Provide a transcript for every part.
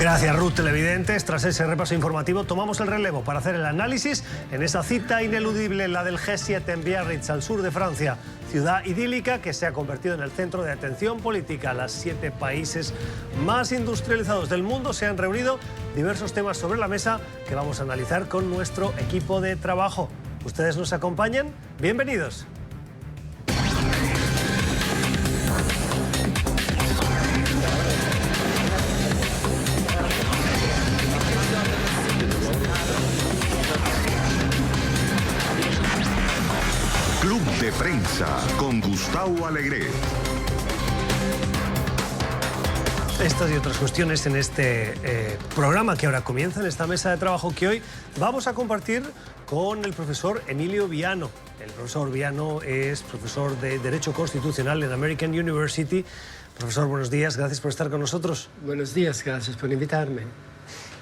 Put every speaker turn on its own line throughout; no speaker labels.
Gracias, Ruth. Televidentes, tras ese repaso informativo tomamos el relevo para hacer el análisis en esa cita ineludible, la del G7 en Biarritz, al sur de Francia, ciudad idílica que se ha convertido en el centro de atención política. Los 7 países más industrializados del mundo se han reunido, diversos temas sobre la mesa que vamos a analizar con nuestro equipo de trabajo. ¿Ustedes nos acompañan? Bienvenidos.
Club de Prensa con Gustavo Alegre.
Estas y otras cuestiones en este programa que ahora comienza, en esta mesa de trabajo que hoy vamos a compartir con el profesor Emilio Viano. El profesor Viano es profesor de Derecho Constitucional en American University. Profesor, buenos días, gracias por estar con nosotros.
Buenos días, gracias por invitarme.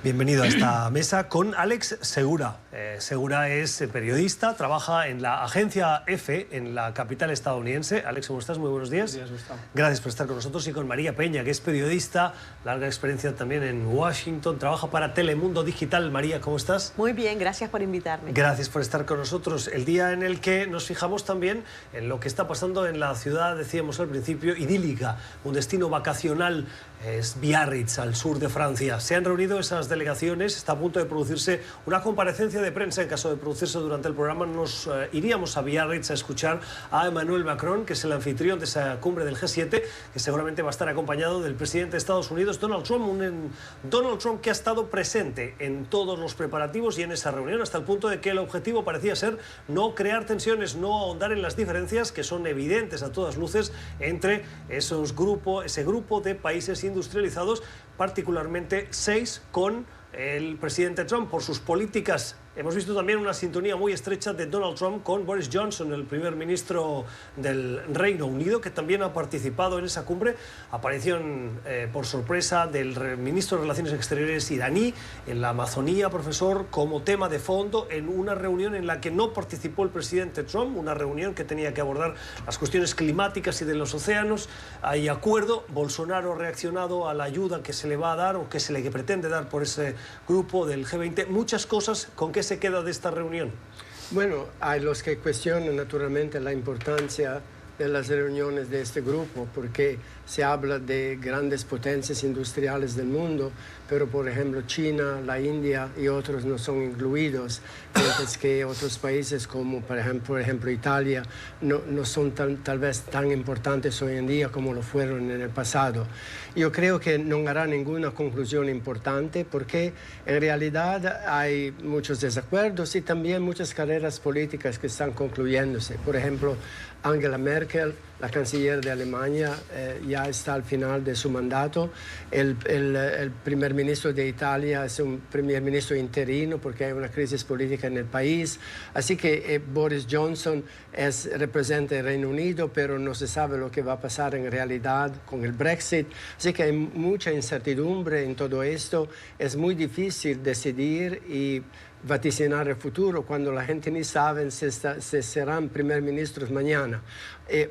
Bienvenido a esta mesa con Alex Segura. Segura es periodista, trabaja en la agencia EFE en la capital estadounidense. Alex, ¿cómo estás? Muy buenos días.
Buenos días, Gustavo.
Gracias por estar con nosotros. Y con María Peña, que es periodista, larga experiencia también en Washington, trabaja para Telemundo Digital. María, ¿cómo estás?
Muy bien, gracias por invitarme.
Gracias por estar con nosotros. El día en el que nos fijamos también en lo que está pasando en la ciudad, decíamos al principio, idílica, un destino vacacional. Es Biarritz, al sur de Francia. Se han reunido esas delegaciones, está a punto de producirse una comparecencia de prensa. En caso de producirse durante el programa, nos iríamos a Biarritz a escuchar a Emmanuel Macron, que es el anfitrión de esa cumbre del G7, que seguramente va a estar acompañado del presidente de Estados Unidos, Donald Trump. Donald Trump que ha estado presente en todos los preparativos y en esa reunión, hasta el punto de que el objetivo parecía ser no crear tensiones, no ahondar en las diferencias que son evidentes a todas luces entre ese grupo de países industrializados, particularmente 6 con el presidente Trump por sus políticas. Hemos visto también una sintonía muy estrecha de Donald Trump con Boris Johnson, el primer ministro del Reino Unido, que también ha participado en esa cumbre. Aparición por sorpresa del ministro de Relaciones Exteriores iraní en la Amazonía, profesor, como tema de fondo en una reunión en la que no participó el presidente Trump, una reunión que tenía que abordar las cuestiones climáticas y de los océanos. Hay acuerdo. Bolsonaro ha reaccionado a la ayuda que se le va a dar o que se le pretende dar por ese grupo del G20. Muchas cosas. ¿Con qué se queda de esta reunión?
Bueno, hay los que cuestionan naturalmente la importancia de las reuniones de este grupo, porque se habla de grandes potencias industriales del mundo, pero por ejemplo China, la India y otros no son incluidos, mientras que otros países como por ejemplo Italia no son tal vez tan importantes hoy en día como lo fueron en el pasado. Yo creo que no hará ninguna conclusión importante porque en realidad hay muchos desacuerdos y también muchas carreras políticas que están concluyéndose. Por ejemplo, Angela Merkel, la canciller de Alemania, ya está al final de su mandato. El primer ministro de Italia es un primer ministro interino porque hay una crisis política en el país. Así que Boris Johnson representa el Reino Unido, pero no se sabe lo que va a pasar en realidad con el Brexit. Así que hay mucha incertidumbre en todo esto. Es muy difícil decidir y vaticinar el futuro cuando la gente ni sabe si serán primer ministros mañana.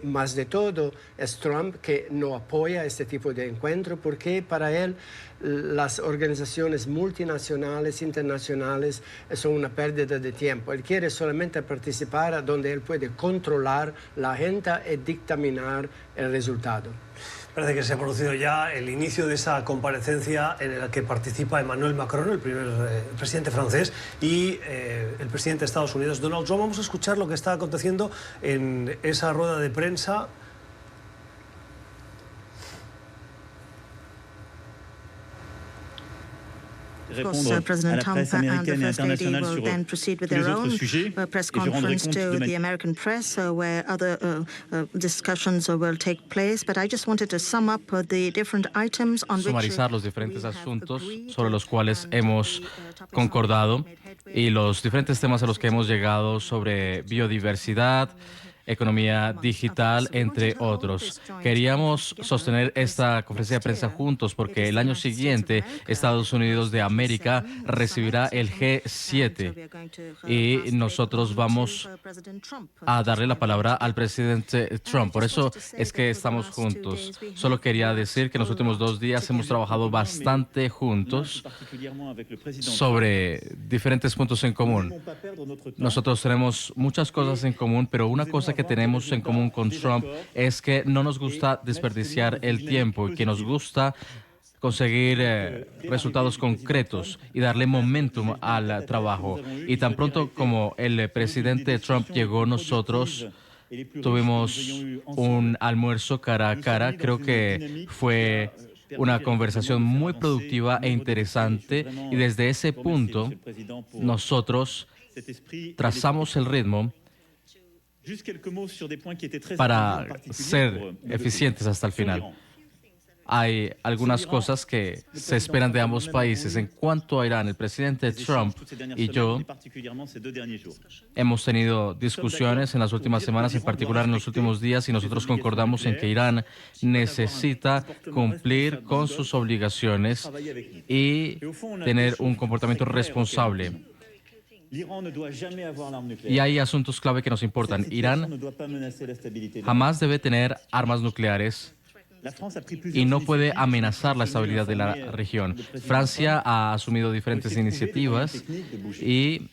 Más de todo es Trump que no apoya este tipo de encuentro porque para él las organizaciones multinacionales, internacionales son una pérdida de tiempo. Él quiere solamente participar donde él puede controlar la agenda y dictaminar el resultado.
Parece que se ha producido ya el inicio de esa comparecencia en la que participa Emmanuel Macron, el presidente francés, y el presidente de Estados Unidos, Donald Trump. Vamos a escuchar lo que está aconteciendo en esa rueda de prensa.
Of course, President Trump and the First Lady will then proceed with their own press conference to the American press, where other discussions will take place. But I just wanted to sum up the different items on which
sumarizar los diferentes asuntos sobre los cuales hemos concordado y los diferentes temas a los que hemos llegado sobre biodiversidad, economía digital, entre otros. Queríamos sostener esta conferencia de prensa juntos porque el año siguiente Estados Unidos de América recibirá el G7 y nosotros vamos a darle la palabra al presidente Trump. Por eso es que estamos juntos. Solo quería decir que en los últimos 2 días hemos trabajado bastante juntos sobre diferentes puntos en común. Nosotros tenemos muchas cosas en común, pero una cosa que tenemos en común con Trump es que no nos gusta desperdiciar el tiempo y que nos gusta conseguir resultados concretos y darle momentum al trabajo. Y tan pronto como el presidente Trump llegó, nosotros tuvimos un almuerzo cara a cara. Creo que fue una conversación muy productiva e interesante y desde ese punto nosotros trazamos el ritmo para ser eficientes hasta el final. Hay algunas cosas que se esperan de ambos países. En cuanto a Irán, el presidente Trump y yo hemos tenido discusiones en las últimas semanas, en particular en los últimos días, y nosotros concordamos en que Irán necesita cumplir con sus obligaciones y tener un comportamiento responsable. Y hay asuntos clave que nos importan. Irán jamás debe tener armas nucleares y no puede amenazar la estabilidad de la región. Francia ha asumido diferentes iniciativas y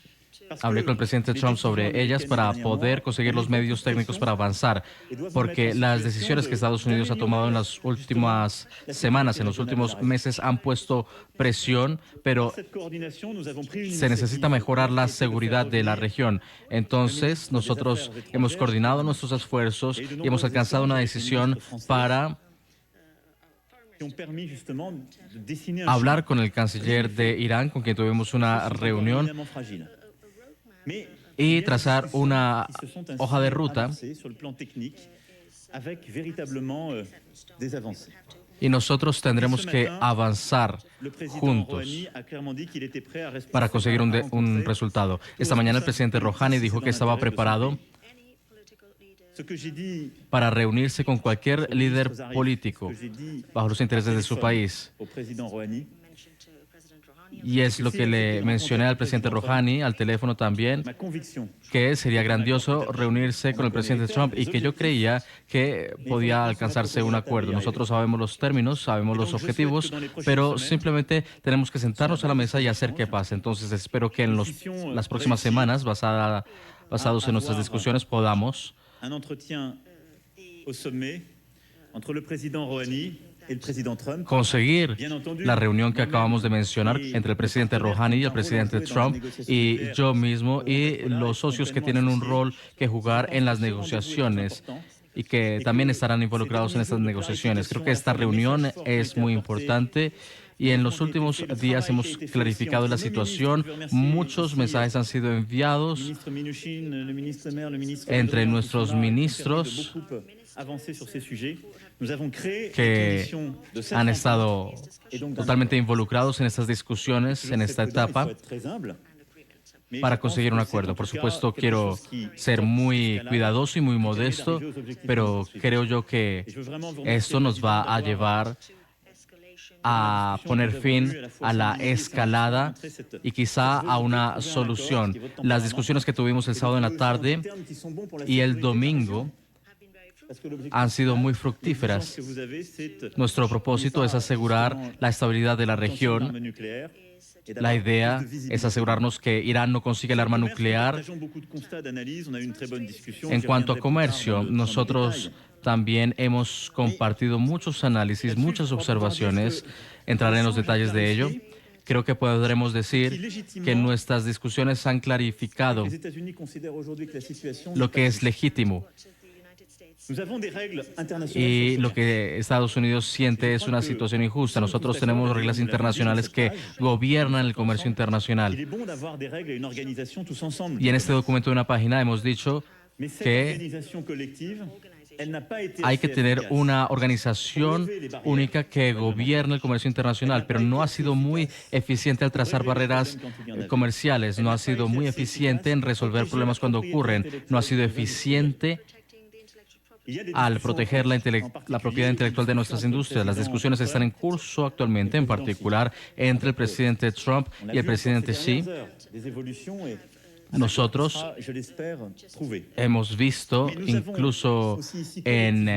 hablé con el presidente Trump sobre ellas para poder conseguir los medios técnicos para avanzar, porque las decisiones que Estados Unidos ha tomado en las últimas semanas, en los últimos meses, han puesto presión, pero se necesita mejorar la seguridad de la región. Entonces, nosotros hemos coordinado nuestros esfuerzos y hemos alcanzado una decisión para hablar con el canciller de Irán, con quien tuvimos una reunión, y trazar una hoja de ruta. Y nosotros tendremos que avanzar juntos para conseguir un resultado. Esta mañana el presidente Rouhani dijo que estaba preparado para reunirse con cualquier líder político bajo los intereses de su país. Y es lo que le mencioné al presidente Rouhani al teléfono también, que sería grandioso reunirse con el presidente Trump y que yo creía que podía alcanzarse un acuerdo. Nosotros sabemos los términos, sabemos los objetivos, pero simplemente tenemos que sentarnos a la mesa y hacer que pase. Entonces espero que en las próximas semanas, basados en nuestras discusiones, podamos conseguir la reunión que acabamos de mencionar entre el presidente Rouhani y el presidente Trump y yo mismo y los socios que tienen un rol que jugar en las negociaciones y que también estarán involucrados en estas negociaciones. Creo que esta reunión es muy importante. Y en los últimos días hemos clarificado la situación. Muchos mensajes han sido enviados entre nuestros ministros que han estado totalmente involucrados en estas discusiones, en esta etapa, para conseguir un acuerdo. Por supuesto, quiero ser muy cuidadoso y muy modesto, pero creo yo que esto nos va a llevar a poner fin a la escalada y quizá a una solución. Las discusiones que tuvimos el sábado en la tarde y el domingo han sido muy fructíferas. Nuestro propósito es asegurar la estabilidad de la región. La idea es asegurarnos que Irán no consiga el arma nuclear. En cuanto a comercio, nosotros también hemos compartido muchos análisis, muchas observaciones. Entraré en los detalles de ello. Creo que podremos decir que nuestras discusiones han clarificado lo que es legítimo. Y lo que Estados Unidos siente es una situación injusta. Nosotros tenemos reglas internacionales que gobiernan el comercio internacional. Y en este documento de una página hemos dicho que hay que tener una organización única que gobierne el comercio internacional, pero no ha sido muy eficiente al trazar barreras comerciales, no ha sido muy eficiente en resolver problemas cuando ocurren, no ha sido eficiente al proteger la propiedad intelectual de nuestras industrias. Las discusiones están en curso actualmente, en particular entre el presidente Trump y el presidente Xi. Nosotros hemos visto, incluso en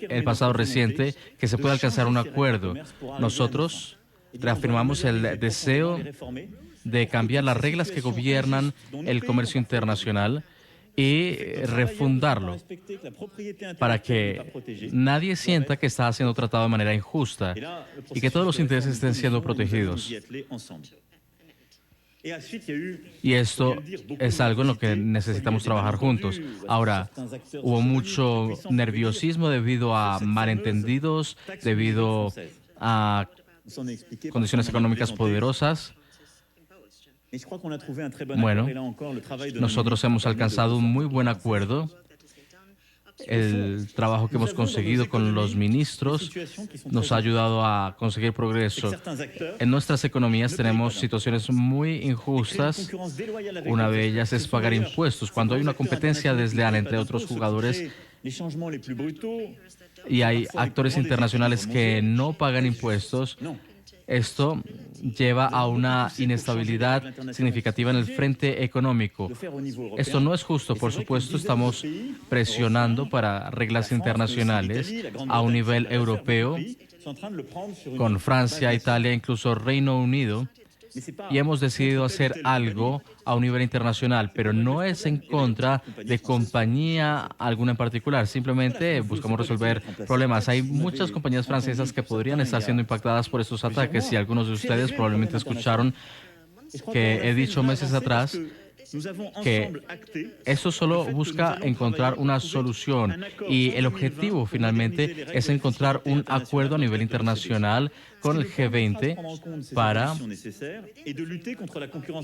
el pasado reciente, que se puede alcanzar un acuerdo. Nosotros reafirmamos el deseo de cambiar las reglas que gobiernan el comercio internacional y refundarlo para que nadie sienta que está siendo tratado de manera injusta y que todos los intereses estén siendo protegidos. Y esto es algo en lo que necesitamos trabajar juntos. Ahora, hubo mucho nerviosismo debido a malentendidos, debido a condiciones económicas poderosas. Bueno, nosotros hemos alcanzado un muy buen acuerdo. El trabajo que hemos conseguido con los ministros nos ha ayudado a conseguir progreso. En nuestras economías tenemos situaciones muy injustas. Una de ellas es pagar impuestos. Cuando hay una competencia desleal entre otros jugadores y hay actores internacionales que no pagan impuestos, esto lleva a una inestabilidad significativa en el frente económico. Esto no es justo. Por supuesto, estamos presionando para reglas internacionales a un nivel europeo, con Francia, Italia, incluso Reino Unido, y hemos decidido hacer algo a un nivel internacional, pero no es en contra de compañía alguna en particular. Simplemente buscamos resolver problemas. Hay muchas compañías francesas que podrían estar siendo impactadas por estos ataques y algunos de ustedes probablemente escucharon que he dicho meses atrás que esto solo busca encontrar una solución y el objetivo finalmente es encontrar un acuerdo a nivel internacional con el G20 para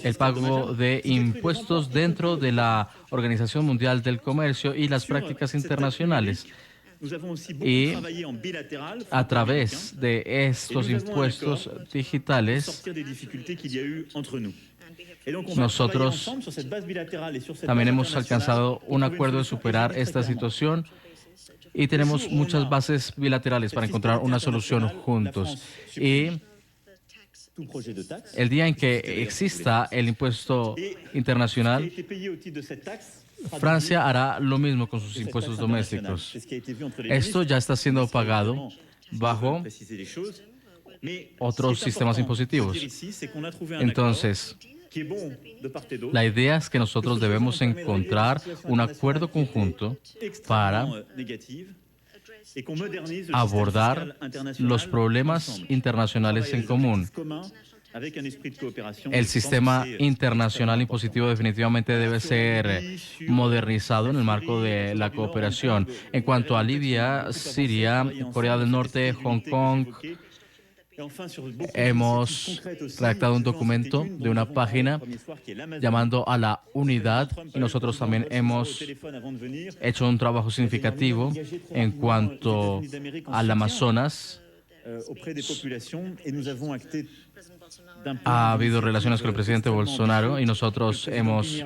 el pago de impuestos dentro de la Organización Mundial del Comercio y las prácticas internacionales. Y a través de estos impuestos digitales, nosotros también hemos alcanzado un acuerdo de superar esta situación y tenemos muchas bases bilaterales para encontrar una solución juntos. Y el día en que exista el impuesto internacional, Francia hará lo mismo con sus impuestos domésticos. Esto ya está siendo pagado bajo otros sistemas impositivos. Entonces, la idea es que nosotros debemos encontrar un acuerdo conjunto para abordar los problemas internacionales en común. El sistema internacional impositivo definitivamente debe ser modernizado en el marco de la cooperación. En cuanto a Libia, Siria, Corea del Norte, Hong Kong, hemos redactado un documento de una página llamando a la unidad y nosotros también hemos hecho un trabajo significativo en cuanto al Amazonas. Ha habido relaciones con el presidente Bolsonaro y nosotros hemos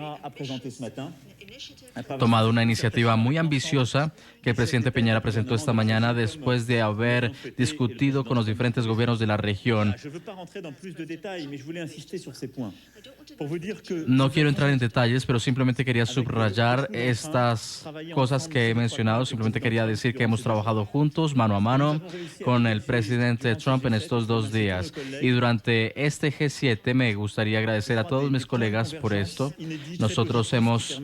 tomado una iniciativa muy ambiciosa que el presidente Piñera presentó esta mañana después de haber discutido con los diferentes gobiernos de la región. No quiero entrar en detalles, pero simplemente quería subrayar estas cosas que he mencionado. Simplemente quería decir que hemos trabajado juntos, mano a mano, con el presidente Trump en estos 2 días. Y durante este G7 me gustaría agradecer a todos mis colegas por esto. Nosotros hemos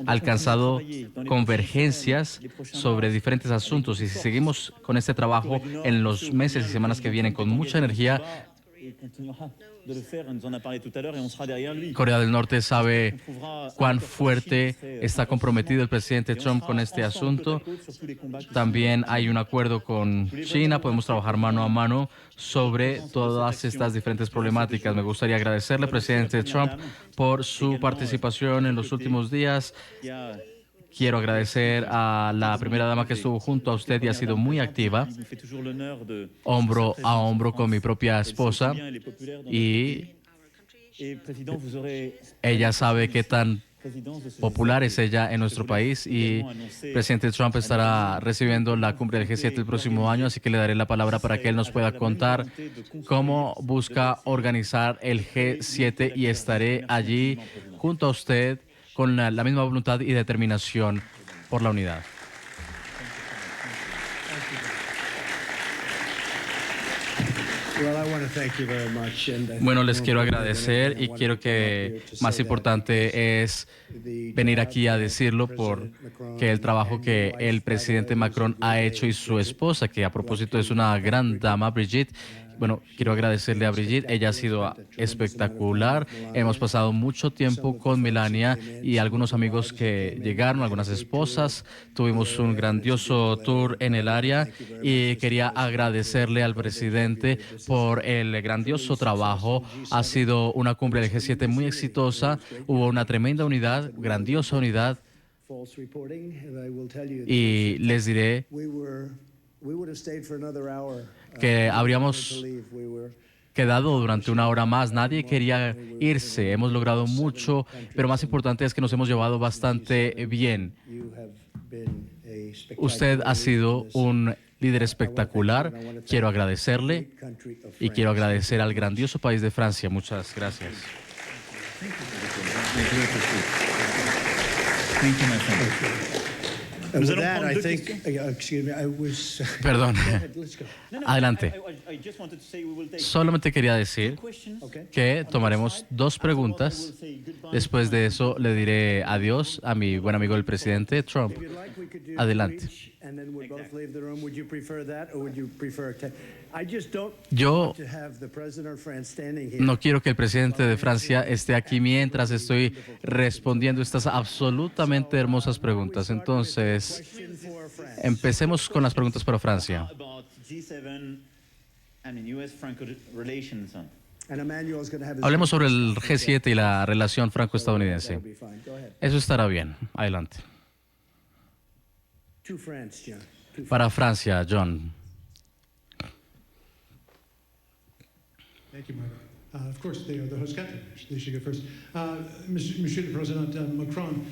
alcanzado convergencias sobre diferentes asuntos y si seguimos con este trabajo en los meses y semanas que vienen con mucha energía, Corea del Norte sabe cuán fuerte está comprometido el presidente Trump con este asunto. También hay un acuerdo con China. Podemos trabajar mano a mano sobre todas estas diferentes problemáticas. Me gustaría agradecerle, presidente Trump, por su participación en los últimos días. Quiero agradecer a la primera dama que estuvo junto a usted y ha sido muy activa, hombro a hombro con mi propia esposa. Y ella sabe qué tan popular es ella en nuestro país y el presidente Trump estará recibiendo la cumbre del G7 el próximo año, así que le daré la palabra para que él nos pueda contar cómo busca organizar el G7 y estaré allí junto a usted con la misma voluntad y determinación por la unidad. Bueno, les quiero agradecer y quiero que más importante es venir aquí a decirlo porque el trabajo que el presidente Macron ha hecho y su esposa, que a propósito es una gran dama, Brigitte. Bueno, quiero agradecerle a Brigitte, ella ha sido espectacular. Hemos pasado mucho tiempo con Melania y algunos amigos que llegaron, algunas esposas. Tuvimos un grandioso tour en el área y quería agradecerle al presidente por el grandioso trabajo. Ha sido una cumbre del G7 muy exitosa, hubo una tremenda unidad, grandiosa unidad. Y les diré que habríamos quedado durante una hora más. Nadie quería irse. Hemos logrado mucho, pero más importante es que nos hemos llevado bastante bien. Usted ha sido un líder espectacular. Quiero agradecerle y quiero agradecer al grandioso país de Francia. Muchas gracias. Perdón. Adelante. Solamente quería decir que tomaremos 2 preguntas. Después de eso le diré adiós a mi buen amigo el presidente Trump. Adelante. Yo no quiero que el presidente de Francia esté aquí mientras estoy respondiendo estas absolutamente hermosas preguntas. Entonces, empecemos con las preguntas para Francia. Hablemos sobre el G7 y la relación franco-estadounidense. Eso estará bien. Adelante. Para Francia, John.
Thank you, Marco. Of course, they are the host country. They should go first. Monsieur le Président Macron,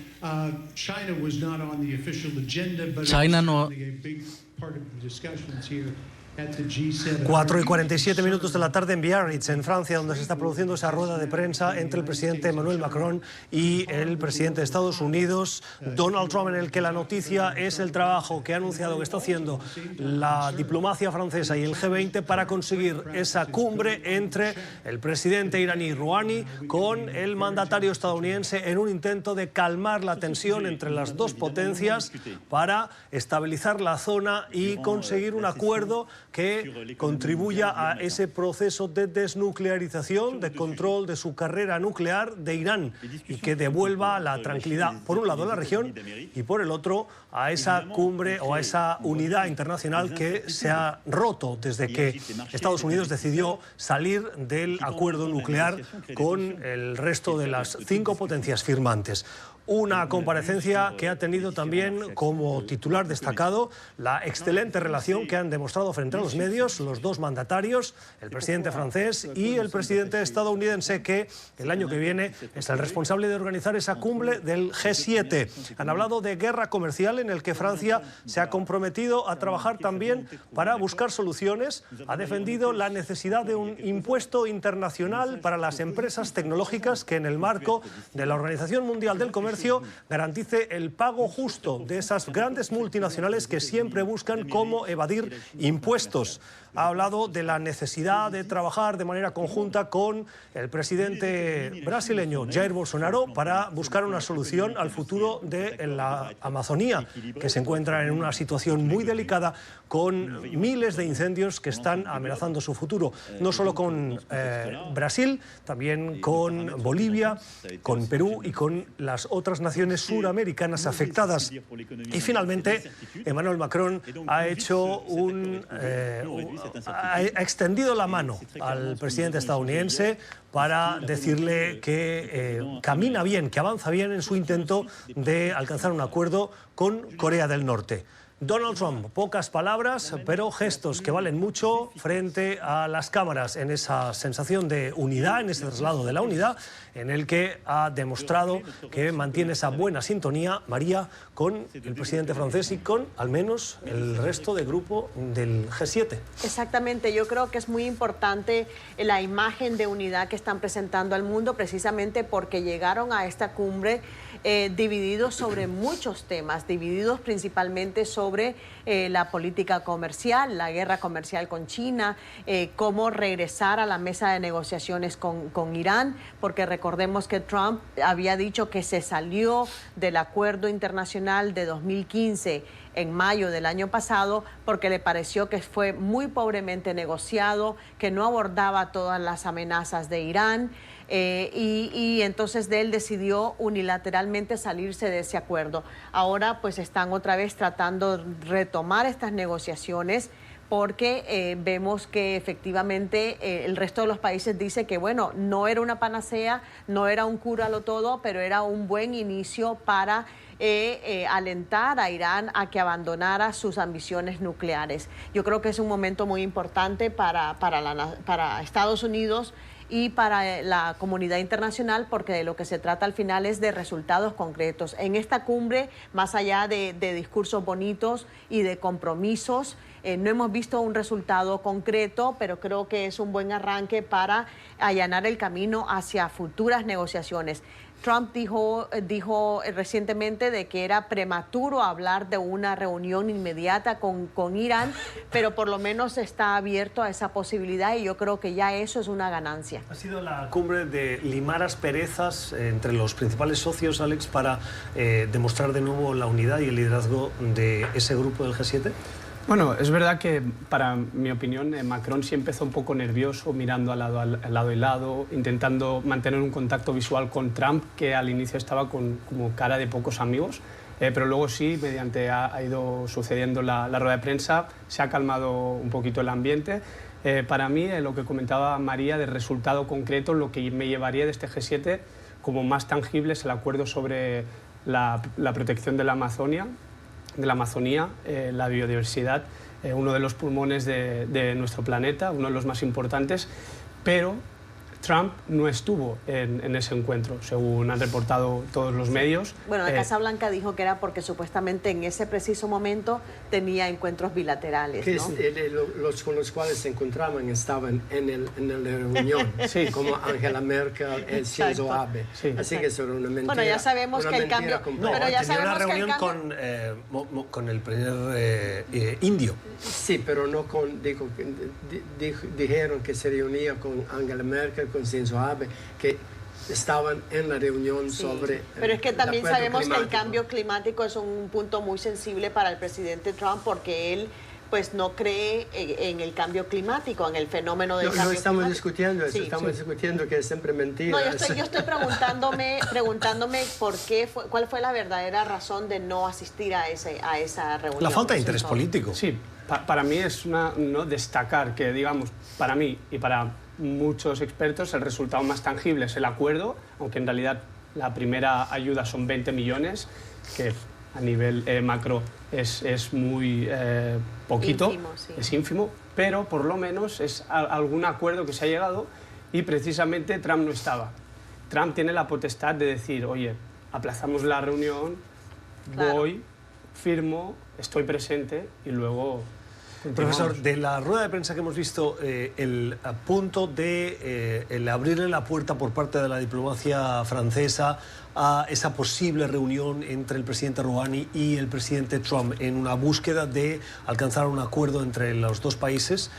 China was not on the official agenda, but
China no.
a big part of the discussions here.
4:47 minutos de la tarde en Biarritz, en Francia, donde se está produciendo esa rueda de prensa entre el presidente Emmanuel Macron y el presidente de Estados Unidos, Donald Trump, en el que la noticia es el trabajo que ha anunciado que está haciendo la diplomacia francesa y el G20 para conseguir esa cumbre entre el presidente iraní Rouhani con el mandatario estadounidense en un intento de calmar la tensión entre las dos potencias para estabilizar la zona y conseguir un acuerdo que contribuya a ese proceso de desnuclearización, de control de su carrera nuclear de Irán y que devuelva la tranquilidad, por un lado, a la región y por el otro, a esa cumbre o a esa unidad internacional que se ha roto desde que Estados Unidos decidió salir del acuerdo nuclear con el resto de las 5 potencias firmantes. Una comparecencia que ha tenido también como titular destacado la excelente relación que han demostrado frente a los medios los dos mandatarios, el presidente francés y el presidente estadounidense, que el año que viene es el responsable de organizar esa cumbre del G7. Han hablado de guerra comercial, en el que Francia se ha comprometido a trabajar también para buscar soluciones. Ha defendido la necesidad de un impuesto internacional para las empresas tecnológicas que, en el marco de la Organización Mundial del Comercio, garantice el pago justo de esas grandes multinacionales que siempre buscan cómo evadir impuestos. Ha hablado de la necesidad de trabajar de manera conjunta con el presidente brasileño Jair Bolsonaro para buscar una solución al futuro de la Amazonía, que se encuentra en una situación muy delicada con miles de incendios que están amenazando su futuro. No solo con Brasil, también con Bolivia, con Perú y con las otras naciones suramericanas afectadas. Y finalmente, Emmanuel Macron ha hecho ha extendido la mano al presidente estadounidense para decirle que camina bien, que avanza bien en su intento de alcanzar un acuerdo con Corea del Norte. Donald Trump, pocas palabras, pero gestos que valen mucho frente a las cámaras, en esa sensación de unidad, en ese traslado de la unidad, en el que ha demostrado que mantiene esa buena sintonía, María, con el presidente francés y con, al menos, el resto del grupo del G7.
Exactamente, yo creo que es muy importante la imagen de unidad que están presentando al mundo, precisamente porque llegaron a esta cumbre divididos sobre muchos temas, divididos principalmente sobre la política comercial, la guerra comercial con China, cómo regresar a la mesa de negociaciones con Irán, porque recordemos que Trump había dicho que se salió del acuerdo internacional de 2015 en mayo del año pasado porque le pareció que fue muy pobremente negociado, que no abordaba todas las amenazas de Irán. Y entonces él decidió unilateralmente salirse de ese acuerdo. Ahora pues están otra vez tratando de retomar estas negociaciones porque vemos que efectivamente el resto de los países dice que bueno, no era una panacea, no era un cúralo todo, pero era un buen inicio para alentar a Irán a que abandonara sus ambiciones nucleares. Yo creo que es un momento muy importante para Estados Unidos y para la comunidad internacional, porque de lo que se trata al final es de resultados concretos. En esta cumbre, más allá de discursos bonitos y de compromisos, no hemos visto un resultado concreto, pero creo que es un buen arranque para allanar el camino hacia futuras negociaciones. Trump dijo recientemente de que era prematuro hablar de una reunión inmediata con Irán, pero por lo menos está abierto a esa posibilidad y yo creo que ya eso es una ganancia.
Ha sido la cumbre de limar asperezas entre los principales socios, Alex, para demostrar de nuevo la unidad y el liderazgo de ese grupo del G7.
Bueno, es verdad que, para mi opinión, Macron sí empezó un poco nervioso, mirando al lado y lado, intentando mantener un contacto visual con Trump, que al inicio estaba como cara de pocos amigos, pero luego sí, mediante ha ido sucediendo la rueda de prensa, se ha calmado un poquito el ambiente. Para mí, lo que comentaba María del resultado concreto, lo que me llevaría de este G7 como más tangible es el acuerdo sobre la protección de la Amazonía, la biodiversidad, uno de los pulmones de nuestro planeta, uno de los más importantes, pero Trump no estuvo en ese encuentro, según han reportado todos los medios.
Bueno, la Casa Blanca dijo que era porque supuestamente en ese preciso momento tenía encuentros bilaterales, ¿no?
Los con los cuales se encontraban estaban en la reunión, sí, como Angela Merkel, el Shinzo Abe. Sí. Así que eso era una mentira.
Bueno, ya sabemos que el cambio...
No, pero ya tenía una reunión con el primer indio.
Sí, pero no con... dijeron que se reunía con Angela Merkel, con Shinzo Abe, que estaban en la reunión sobre...
Pero es que también sabemos que el cambio climático es un punto muy sensible para el presidente Trump, porque él pues no cree en el cambio climático, en el fenómeno del cambio climático.
No estamos discutiendo eso, estamos discutiendo que es siempre mentira.
No, yo estoy preguntándome cuál fue la verdadera razón de no asistir a esa reunión.
La falta de interés político.
Sí, para mí es no destacar que, digamos, para mí y para muchos expertos el resultado más tangible es el acuerdo, aunque en realidad la primera ayuda son 20 millones, que a nivel macro es muy poquito, ínfimo, sí. Es ínfimo, pero por lo menos es algún acuerdo que se ha llegado y precisamente Trump no estaba. Trump tiene la potestad de decir, oye, aplazamos la reunión, claro, voy, firmo, estoy presente y luego...
Profesor, de la rueda de prensa que hemos visto, el punto de el abrirle la puerta por parte de la diplomacia francesa a esa posible reunión entre el presidente Rouhani y el presidente Trump en una búsqueda de alcanzar un acuerdo entre los dos países,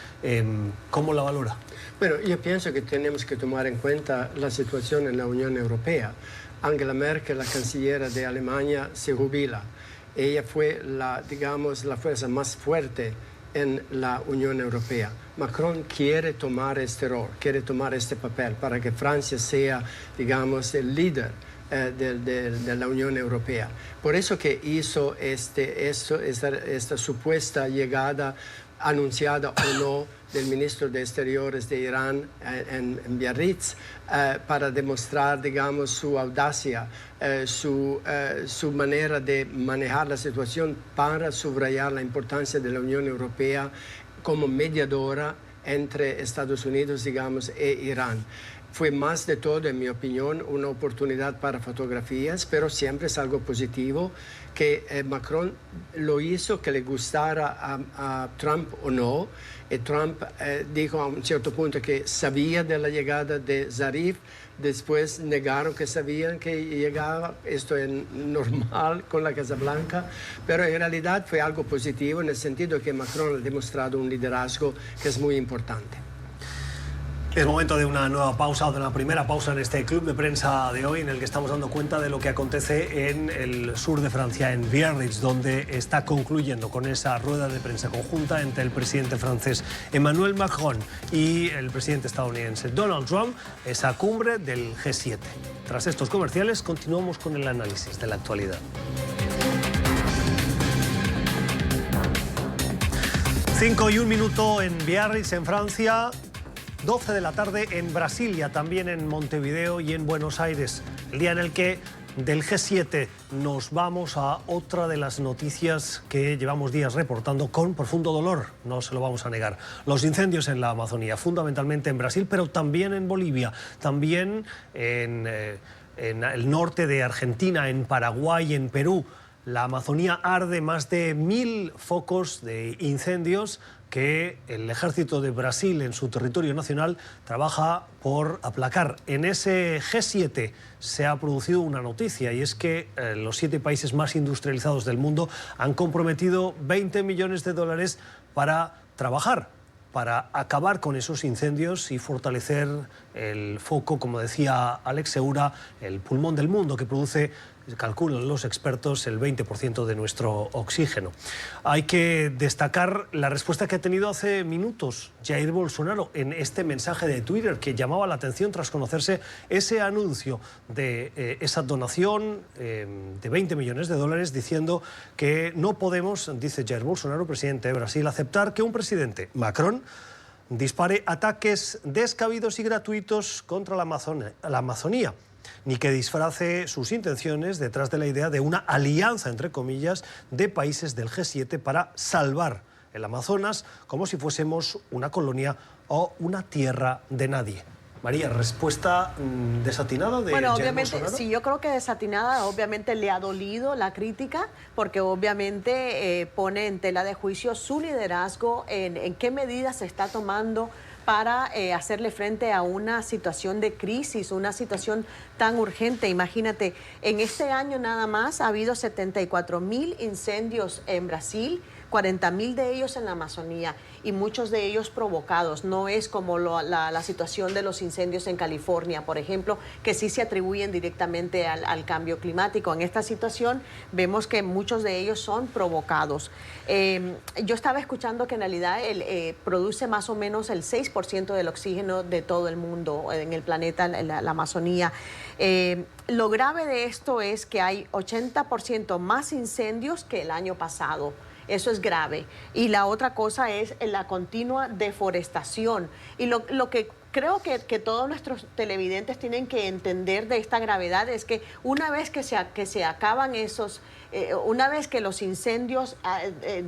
¿cómo la valora?
Bueno, yo pienso que tenemos que tomar en cuenta la situación en la Unión Europea. Angela Merkel, la canciller de Alemania, se jubila. Ella fue la fuerza más fuerte en la Unión Europea. Macron quiere tomar este rol, quiere tomar este papel para que Francia sea, digamos, el líder de la Unión Europea. Por eso que hizo esta supuesta llegada, anunciada o no, del ministro de Exteriores de Irán en Biarritz para demostrar, digamos, su audacia, su manera de manejar la situación para subrayar la importancia de la Unión Europea como mediadora entre Estados Unidos, digamos, e Irán. Fue más de todo, en mi opinión, una oportunidad para fotografías, pero siempre es algo positivo que Macron lo hizo, que le gustara a Trump o no. Y Trump dijo a un cierto punto que sabía de la llegada de Zarif, después negaron que sabían que llegaba, esto es normal con la Casa Blanca, pero en realidad fue algo positivo en el sentido que Macron ha demostrado un liderazgo que es muy importante.
Es momento de una nueva pausa, o de una primera pausa en este club de prensa de hoy, en el que estamos dando cuenta de lo que acontece en el sur de Francia, en Biarritz, donde está concluyendo con esa rueda de prensa conjunta entre el presidente francés Emmanuel Macron y el presidente estadounidense Donald Trump, esa cumbre del G7. Tras estos comerciales, continuamos con el análisis de la actualidad. 5:01 minutos en Biarritz, en Francia. 12 de la tarde en Brasilia, también en Montevideo y en Buenos Aires. El día en el que del G7 nos vamos a otra de las noticias que llevamos días reportando con profundo dolor, no se lo vamos a negar. Los incendios en la Amazonía, fundamentalmente en Brasil, pero también en Bolivia, también en el norte de Argentina, en Paraguay, en Perú. La Amazonía arde, más de 1000 focos de incendios que el ejército de Brasil en su territorio nacional trabaja por aplacar. En ese G7 se ha producido una noticia, y es que los 7 países más industrializados del mundo han comprometido 20 millones de dólares para trabajar, para acabar con esos incendios y fortalecer el foco, como decía Alex Segura, el pulmón del mundo que produce, calculan los expertos, el 20% de nuestro oxígeno. Hay que destacar la respuesta que ha tenido hace minutos Jair Bolsonaro en este mensaje de Twitter que llamaba la atención tras conocerse ese anuncio de esa donación de 20 millones de dólares, diciendo que no podemos, dice Jair Bolsonaro, presidente de Brasil, aceptar que un presidente, Macron, dispare ataques descabidos y gratuitos contra la Amazonía, ni que disfrace sus intenciones detrás de la idea de una alianza, entre comillas, de países del G7 para salvar el Amazonas como si fuésemos una colonia o una tierra de nadie. María, ¿respuesta desatinada de
Bueno,
Jair
obviamente,
Bolsonaro?
sí, yo creo que desatinada, obviamente le ha dolido la crítica, porque obviamente pone en tela de juicio su liderazgo, en qué medidas se está tomando para hacerle frente a una situación de crisis, una situación tan urgente. Imagínate, en este año nada más ha habido 74.000 incendios en Brasil, 40.000 de ellos en la Amazonía, y muchos de ellos provocados. No es como la situación de los incendios en California, por ejemplo, que sí se atribuyen directamente al cambio climático. En esta situación vemos que muchos de ellos son provocados. Yo estaba escuchando que en realidad produce más o menos el 6% del oxígeno de todo el mundo, en el planeta, la Amazonía. Lo grave de esto es que hay 80% más incendios que el año pasado. Eso es grave. Y la otra cosa es la continua deforestación. Y lo que creo que todos nuestros televidentes tienen que entender de esta gravedad es que una vez que se acaban una vez que los incendios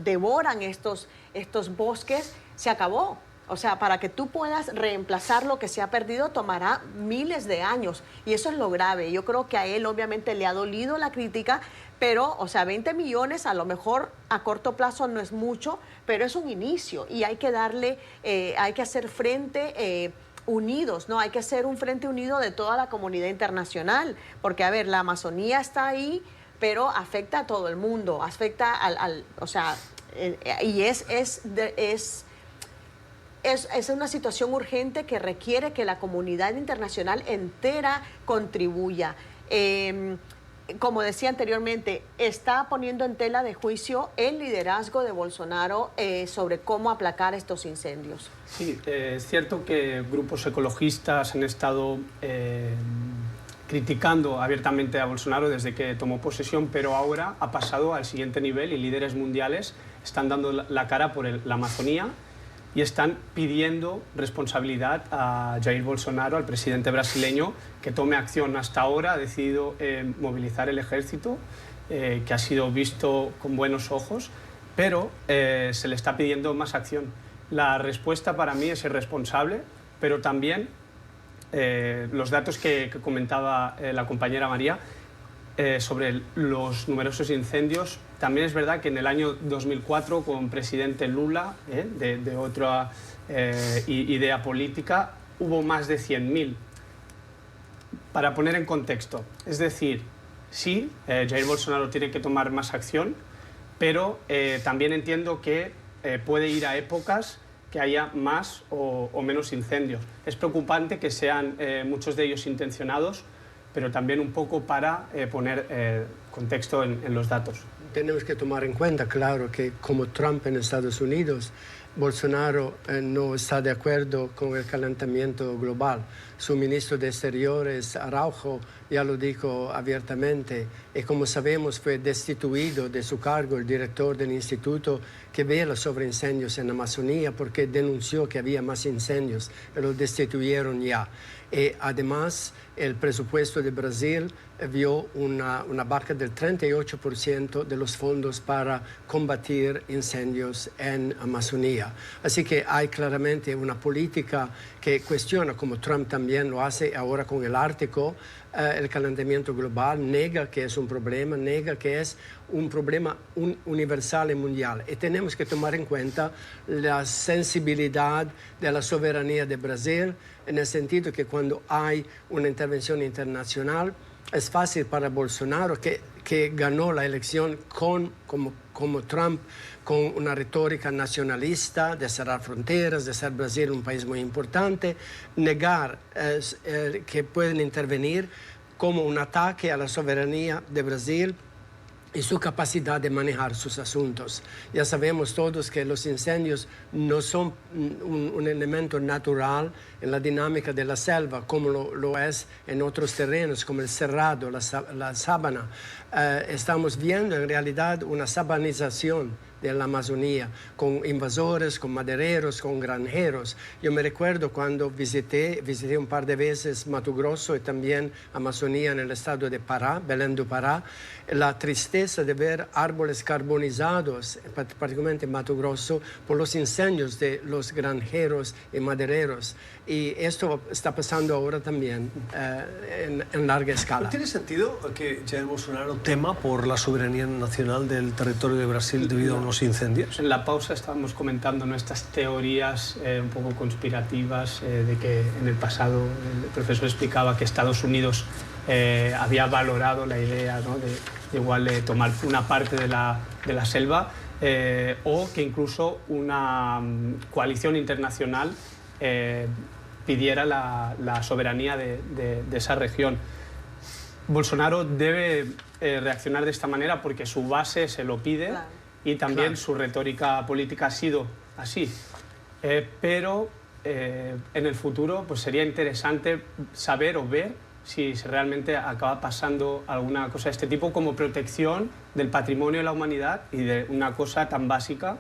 devoran estos bosques, se acabó. O sea, para que tú puedas reemplazar lo que se ha perdido tomará miles de años, y eso es lo grave. Yo creo que a él obviamente le ha dolido la crítica, pero, o sea, 20 millones a lo mejor a corto plazo no es mucho, pero es un inicio y hay que darle, hay que hacer frente unidos, ¿no? Hay que hacer un frente unido de toda la comunidad internacional, porque, a ver, la Amazonía está ahí, pero afecta a todo el mundo, afecta o sea, y es una situación urgente que requiere que la comunidad internacional entera contribuya. Como decía anteriormente, está poniendo en tela de juicio el liderazgo de Bolsonaro sobre cómo aplacar estos incendios.
Sí, es cierto que grupos ecologistas han estado criticando abiertamente a Bolsonaro desde que tomó posesión, pero ahora ha pasado al siguiente nivel y líderes mundiales están dando la cara por la Amazonía. y están pidiendo responsabilidad a Jair Bolsonaro, al presidente brasileño, que tome acción. Hasta ahora ha decidido movilizar el ejército, que ha sido visto con buenos ojos, pero se le está pidiendo más acción. La respuesta para mí es irresponsable, pero también los datos que comentaba la compañera María sobre los numerosos incendios. También es verdad que en el año 2004, con presidente Lula, de otra idea política, hubo más de 100.000. Para poner en contexto, es decir, sí, Jair Bolsonaro tiene que tomar más acción, pero también entiendo que puede ir a épocas que haya más o menos incendios. Es preocupante que sean muchos de ellos intencionados, pero también un poco para poner contexto en los datos.
Tenemos que tomar en cuenta, claro, que como Trump en Estados Unidos, Bolsonaro no está de acuerdo con el calentamiento global. Su ministro de Exteriores, Araujo, ya lo dijo abiertamente, y como sabemos fue destituido de su cargo el director del instituto que vela sobre incendios en Amazonía porque denunció que había más incendios y lo destituyeron ya. Y además, el presupuesto de Brasil vio una baja del 38% de los fondos para combatir incendios en Amazonía. Así que hay claramente una política que cuestiona, como Trump también lo hace ahora con el Ártico, el calentamiento global, nega que es un problema, nega que es un problema universal y mundial. Y tenemos que tomar en cuenta la sensibilidad de la soberanía de Brasil, en el sentido que cuando hay una intervención internacional, es fácil para Bolsonaro, que ganó la elección como Trump, con una retórica nacionalista de cerrar fronteras, de ser Brasil un país muy importante, negar que pueden intervenir como un ataque a la soberanía de Brasil y su capacidad de manejar sus asuntos. Ya sabemos todos que los incendios no son un elemento natural en la dinámica de la selva, como lo es en otros terrenos, como el cerrado, la sábana. Estamos viendo en realidad una sabanización de la Amazonía, con invasores, con madereros, con granjeros. Yo me recuerdo cuando visité un par de veces Mato Grosso y también Amazonía en el estado de Pará, Belén do Pará, la tristeza de ver árboles carbonizados, particularmente en Mato Grosso, por los incendios de los granjeros y madereros. Y esto está pasando ahora también en larga escala.
¿No tiene sentido que Jair Bolsonaro tema por la soberanía nacional del territorio de Brasil debido a unos incendios?
En la pausa estábamos comentando nuestras teorías un poco conspirativas de que en el pasado el profesor explicaba que Estados Unidos había valorado la idea, ¿no?, de igual tomar una parte de la selva o que incluso una coalición internacional pidiera la soberanía de esa región. Bolsonaro debe reaccionar de esta manera porque su base se lo pide, claro, y también su retórica política ha sido así. Pero en el futuro pues sería interesante saber o ver si realmente acaba pasando alguna cosa de este tipo como protección del patrimonio de la humanidad y de una cosa tan básica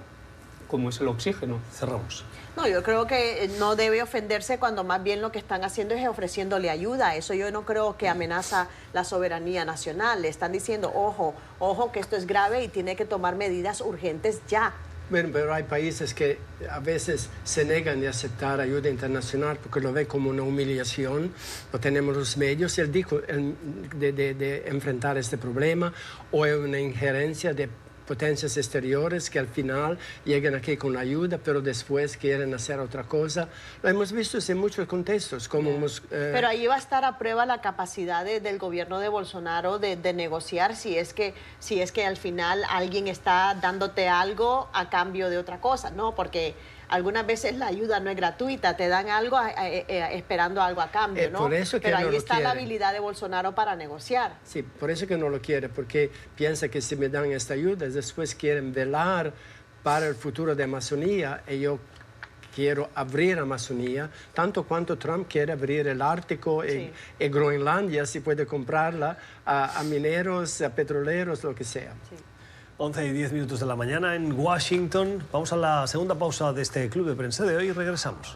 como es el oxígeno.
Cerramos.
No, yo creo que no debe ofenderse cuando más bien lo que están haciendo es ofreciéndole ayuda. Eso yo no creo que amenaza la soberanía nacional. Le están diciendo, ojo, ojo que esto es grave y tiene que tomar medidas urgentes ya.
Bueno, pero hay países que a veces se negan de aceptar ayuda internacional porque lo ven como una humillación. No tenemos los medios, él dijo, de enfrentar este problema, o es una injerencia de potencias exteriores que al final llegan aquí con ayuda, pero después quieren hacer otra cosa. Lo hemos visto en muchos contextos.
Pero ahí va a estar a prueba la capacidad del gobierno de Bolsonaro de negociar si es que al final alguien está dándote algo a cambio de otra cosa, ¿no? Porque algunas veces la ayuda no es gratuita, te dan algo esperando algo a cambio, ¿no?
Por eso que
pero
no
ahí está
quiere.
La habilidad de Bolsonaro para negociar.
Sí, por eso que no lo quiere, porque piensa que si me dan esta ayuda, después quieren velar para el futuro de Amazonía, y yo quiero abrir Amazonía, tanto cuanto Trump quiere abrir el Ártico, sí, y Groenlandia, si puede comprarla a mineros, a petroleros, lo que sea.
Sí.
11:10 de la mañana en Washington. Vamos a la segunda pausa de este Club de Prensa de hoy y regresamos.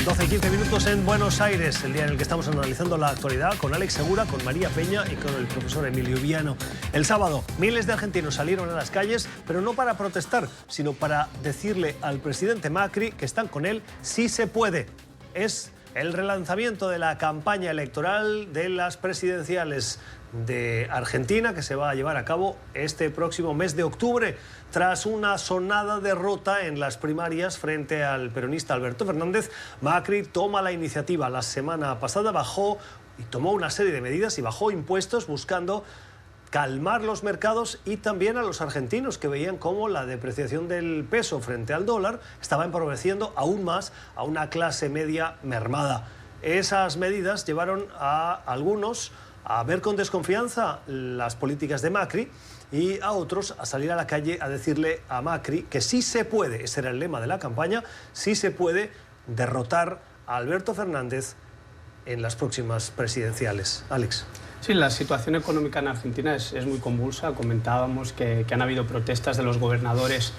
12:15 en Buenos Aires, el día en el que estamos analizando la actualidad con Alex Segura, con María Peña y con el profesor Emilio Viano. El sábado, miles de argentinos salieron a las calles, pero no para protestar, sino para decirle al presidente Macri que están con él si se puede. Es el relanzamiento de la campaña electoral de las presidenciales de Argentina, que se va a llevar a cabo este próximo mes de octubre, tras una sonada derrota en las primarias frente al peronista Alberto Fernández. Macri toma la iniciativa. La semana pasada bajó y tomó una serie de medidas y bajó impuestos buscando calmar los mercados y también a los argentinos, que veían cómo la depreciación del peso frente al dólar estaba empobreciendo aún más a una clase media mermada. Esas medidas llevaron a algunos a ver con desconfianza las políticas de Macri y a otros a salir a la calle a decirle a Macri que sí se puede, ese era el lema de la campaña, sí se puede derrotar a Alberto Fernández en las próximas presidenciales. Alex.
Sí, la situación económica en Argentina es muy convulsa. Comentábamos que han habido protestas de los gobernadores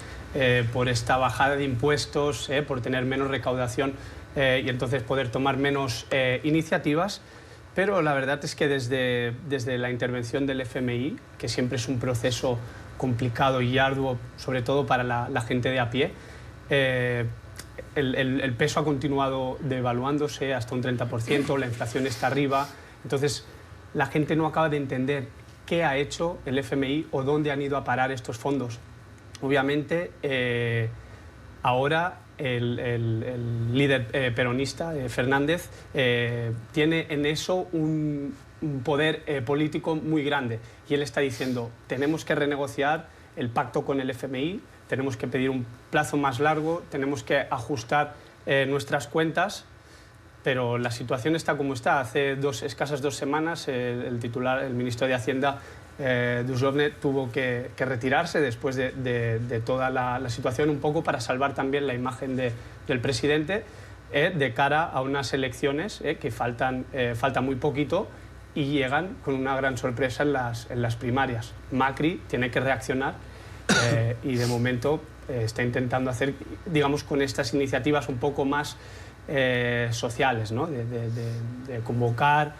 por esta bajada de impuestos, por tener menos recaudación y entonces poder tomar menos iniciativas. Pero la verdad es que desde la intervención del FMI, que siempre es un proceso complicado y arduo, sobre todo para la gente de a pie, el peso ha continuado devaluándose hasta un 30%, la inflación está arriba. Entonces, la gente no acaba de entender qué ha hecho el FMI o dónde han ido a parar estos fondos. Obviamente, ahora el líder peronista, Fernández, tiene en eso un poder político muy grande. Y él está diciendo, tenemos que renegociar el pacto con el FMI, tenemos que pedir un plazo más largo, tenemos que ajustar nuestras cuentas, pero la situación está como está. Hace escasas 2 semanas el ministro de Hacienda, Dušovne, tuvo que retirarse después de toda la situación, un poco para salvar también la imagen del presidente de cara a unas elecciones que falta muy poquito y llegan con una gran sorpresa en las primarias. Macri tiene que reaccionar y de momento está intentando hacer, digamos, con estas iniciativas un poco más sociales, ¿no? de convocar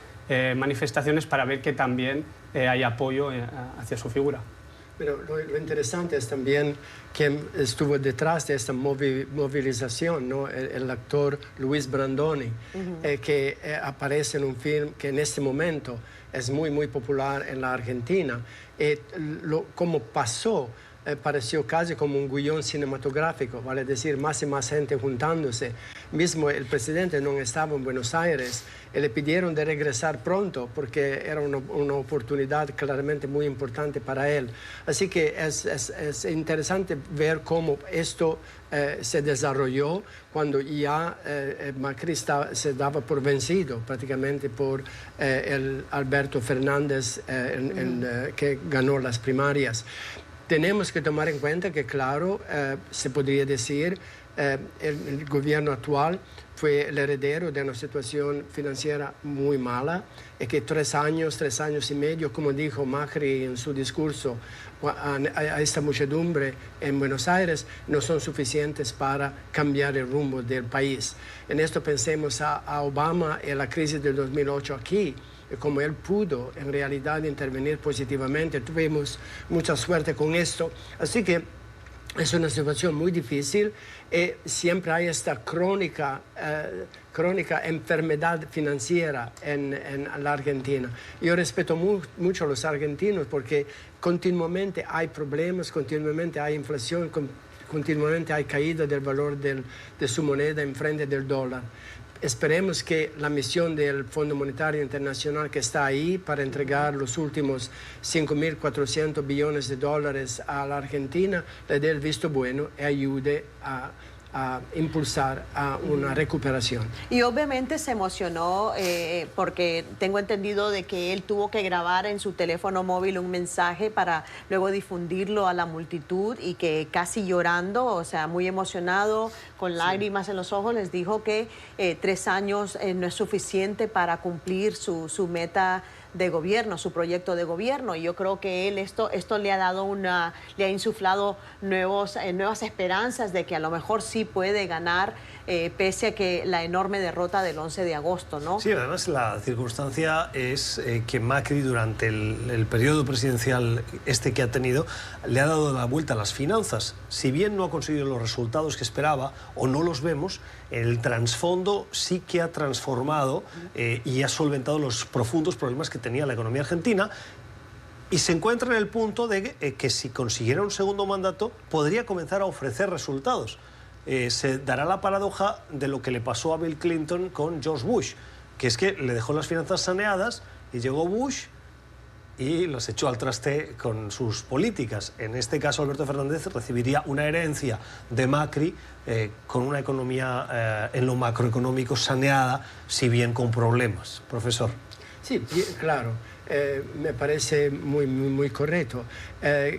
manifestaciones para ver que también hay apoyo hacia su figura.
Pero lo interesante es también que estuvo detrás de esta movilización, ¿no? El actor Luis Brandoni, que aparece en un film que en este momento es muy, muy popular en la Argentina. Como pasó, pareció casi como un guión cinematográfico, vale decir, más y más gente juntándose. Mismo el presidente no estaba en Buenos Aires y le pidieron de regresar pronto porque era una oportunidad claramente muy importante para él. Así que es interesante ver cómo esto se desarrolló cuando ya Macri se daba por vencido prácticamente por el Alberto Fernández que ganó las primarias. Tenemos que tomar en cuenta que, claro, se podría decir, el gobierno actual fue el heredero de una situación financiera muy mala y que 3 años y medio, como dijo Macri en su discurso a esta muchedumbre en Buenos Aires, no son suficientes para cambiar el rumbo del país. En esto pensemos a Obama y la crisis del 2008 aquí, como él pudo en realidad intervenir positivamente. Tuvimos mucha suerte con esto. Así que es una situación muy difícil y siempre hay esta crónica enfermedad financiera en la Argentina. Yo respeto mucho a los argentinos porque continuamente hay problemas, continuamente hay inflación, continuamente hay caída del valor de su moneda en frente del dólar. Esperemos que la misión del Fondo Monetario Internacional, que está ahí para entregar los últimos 5.400 billones de dólares a la Argentina, le dé el visto bueno y ayude a impulsar a una recuperación.
Y obviamente se emocionó porque tengo entendido de que él tuvo que grabar en su teléfono móvil un mensaje para luego difundirlo a la multitud y que casi llorando, o sea, muy emocionado, con lágrimas en los ojos, les dijo que 3 años no es suficiente para cumplir su meta de gobierno, su proyecto de gobierno. Y yo creo que él esto le ha dado le ha insuflado nuevas esperanzas de que a lo mejor sí puede ganar, pese a que la enorme derrota del 11 de agosto, ¿no?
Sí, además la circunstancia es que Macri durante el periodo presidencial que ha tenido le ha dado la vuelta a las finanzas. Si bien no ha conseguido los resultados que esperaba o no los vemos, el trasfondo sí que ha transformado y ha solventado los profundos problemas que tenía la economía argentina. Y se encuentra en el punto de que si consiguiera un segundo mandato podría comenzar a ofrecer resultados. Se dará la paradoja de lo que le pasó a Bill Clinton con George Bush, que es que le dejó las finanzas saneadas y llegó Bush y los echó al traste con sus políticas. En este caso, Alberto Fernández recibiría una herencia de Macri con una economía en lo macroeconómico saneada, si bien con problemas. Profesor.
Sí, claro. Me parece muy correcto.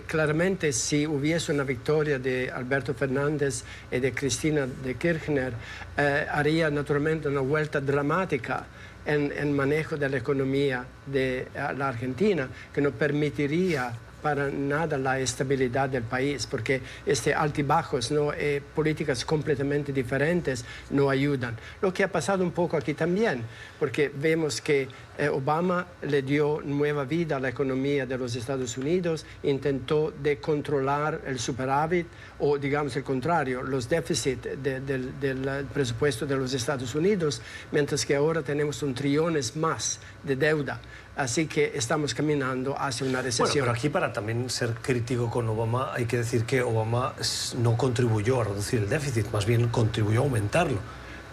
Claramente, si hubiese una victoria de Alberto Fernández y de Cristina de Kirchner, haría naturalmente una vuelta dramática en el manejo de la economía de la Argentina, que no permitiría para nada la estabilidad del país, porque altibajos, ¿no? Políticas completamente diferentes no ayudan. Lo que ha pasado un poco aquí también, porque vemos que Obama le dio nueva vida a la economía de los Estados Unidos, intentó de controlar el superávit, o digamos el contrario, los déficits del presupuesto de los Estados Unidos, mientras que ahora tenemos un trillones más de deuda. Así que estamos caminando hacia una recesión.
Bueno, pero aquí para también ser crítico con Obama hay que decir que Obama no contribuyó a reducir el déficit, más bien contribuyó a aumentarlo.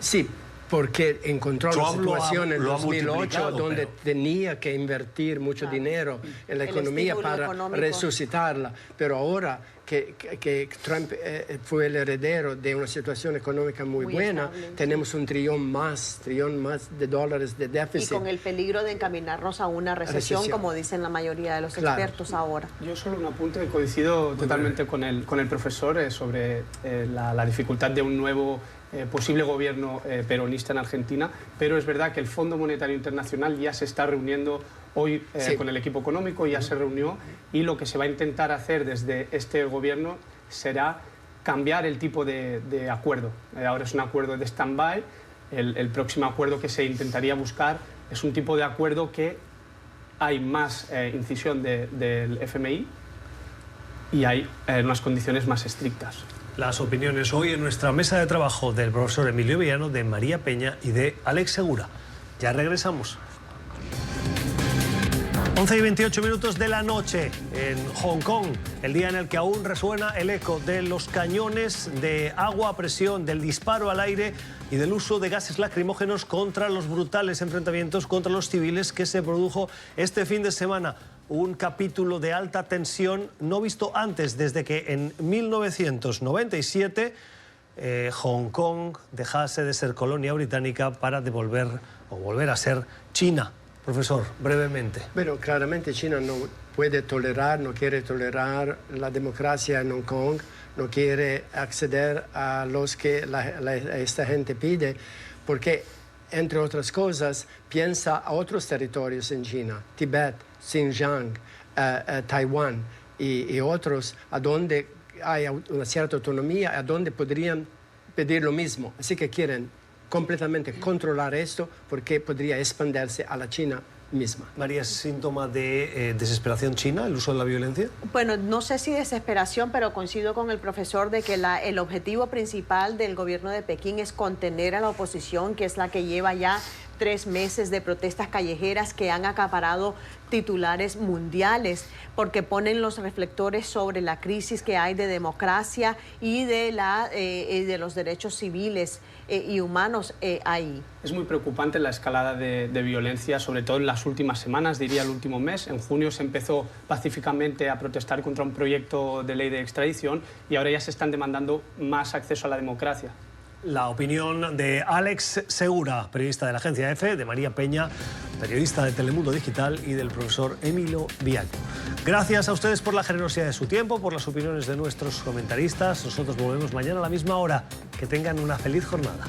Sí, porque encontró una situación en 2008 donde tenía que invertir mucho dinero en la economía para resucitarla, pero ahora que Trump fue el heredero de una situación económica muy buena, estable, tenemos un trillón más de dólares de déficit.
Y con el peligro de encaminarnos a una recesión, como dicen la mayoría de los expertos ahora.
Yo solo un apunte, coincido totalmente con el profesor sobre la dificultad de un nuevo posible gobierno peronista en Argentina, pero es verdad que el Fondo Monetario Internacional ya se está reuniendo hoy con el equipo económico, ya se reunió, y lo que se va a intentar hacer desde este gobierno será cambiar el tipo de acuerdo. Ahora es un acuerdo de stand-by, el próximo acuerdo que se intentaría buscar es un tipo de acuerdo que hay más incisión del FMI y hay unas condiciones más estrictas.
Las opiniones hoy en nuestra mesa de trabajo del profesor Emilio Villano, de María Peña y de Alex Segura. Ya regresamos. 11:28 de la noche en Hong Kong, el día en el que aún resuena el eco de los cañones de agua a presión, del disparo al aire y del uso de gases lacrimógenos contra los brutales enfrentamientos contra los civiles que se produjo este fin de semana. Un capítulo de alta tensión no visto antes, desde que en 1997 Hong Kong dejase de ser colonia británica para volver a ser China. Profesor, brevemente.
Bueno, claramente China no puede tolerar, no quiere tolerar la democracia en Hong Kong, no quiere acceder a los que esta gente pide, porque, entre otras cosas, piensa a otros territorios en China, Tibet, Xinjiang, Taiwán y otros, a donde hay una cierta autonomía, a donde podrían pedir lo mismo. Así que quieren completamente controlar esto porque podría expandirse a la China misma.
María, ¿es síntoma de desesperación china el uso de la violencia?
Bueno, no sé si desesperación, pero coincido con el profesor de que el objetivo principal del gobierno de Pekín es contener a la oposición, que es la que lleva ya 3 meses de protestas callejeras que han acaparado titulares mundiales, porque ponen los reflectores sobre la crisis que hay de democracia y de los derechos civiles y humanos ahí.
Es muy preocupante la escalada de violencia, sobre todo en las últimas semanas, diría el último mes. En junio se empezó pacíficamente a protestar contra un proyecto de ley de extradición y ahora ya se están demandando más acceso a la democracia.
La opinión de Alex Segura, periodista de la agencia EFE, de María Peña, periodista de Telemundo Digital, y del profesor Emilio Villano. Gracias a ustedes por la generosidad de su tiempo, por las opiniones de nuestros comentaristas. Nosotros volvemos mañana a la misma hora. Que tengan una feliz jornada.